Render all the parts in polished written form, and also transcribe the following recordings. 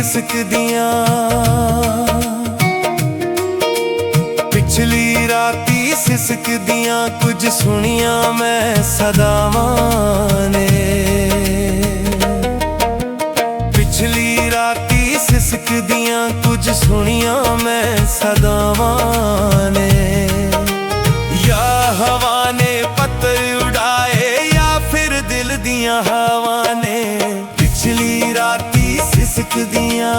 सिसकदियां। पिछली राती सिसकदियां कुछ सुनिया मैं सदावां ने। पिछली राती सिसकदियां कुछ सुनिया मैं सदावां ने। या हवा ने पत्तर उड़ाए या फिर दिल दियां हवा ने। पिछली राती सिसकदियां।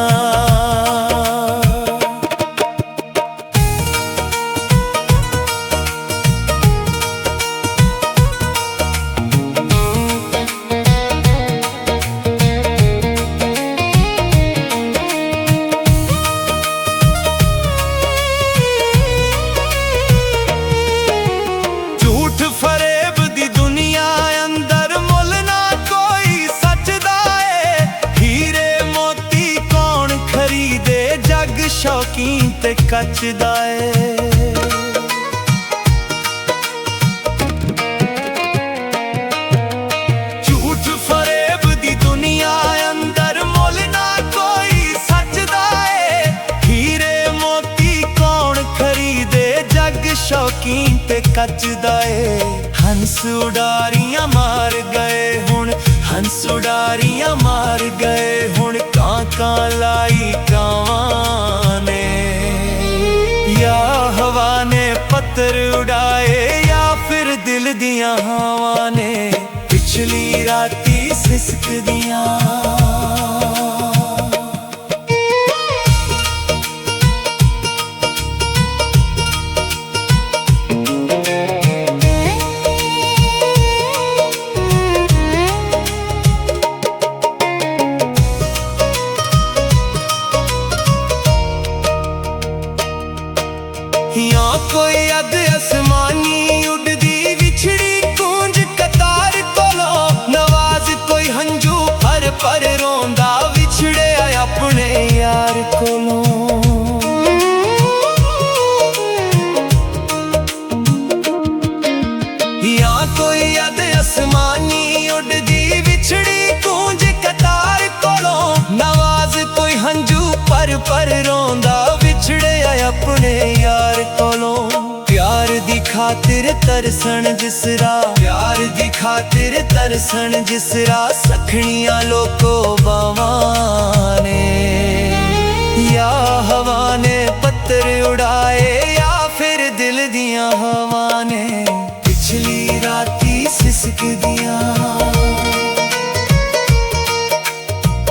शौकीन ते कचदा है। झूठ फरेब दी दुनिया अंदर मुल ना कोई सचदा है। हीरे मोती कौन खरीदे जग शौकीन ते कचदा है। हंस उडारियां मार गए हुण, हंस उडारियां मार गए हुण। कां लाई कावां ने। या हवा ने पत्थर उड़ाए या फिर दिल दियां हवा ने। पिछली राती सिसकदियां। या कोई अद आसमानी उड़दी विछड़ी गूंज कतार कोलों। नवाज कोई हंजू भर पर रोंदा विछड़े अपने यार कोलों। या कोई अद आसमानी उड़दी विछड़ी गूंज कतार कोलों। नवाज कोई हंजू पर रोंदा विछड़े अपने यार कोलों। प्यार दी खातिर तरसन जिसरा, प्यार दी खातिर तरसन जिसरा। सखनियां लोको बावां ने। या हवा ने पत्थर उड़ाए या फिर दिल दियां हवा ने। पिछली राती सिसकदियां।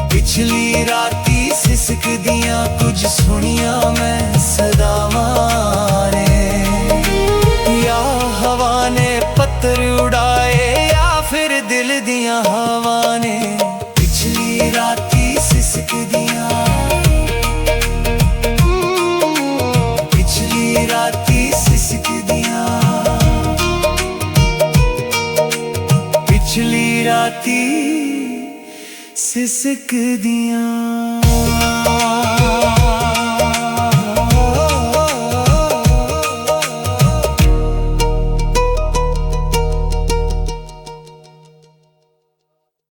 पिछली राती सिसकदियां कुछ सुनिया मैं सदावां ने। या हवा ने पत्थर उड़ाए या फिर दिल दियां हवा ने। पिछली राती सिसकदियां। पिछली राती सिसकदियां। पिछली राती सिसकदियां।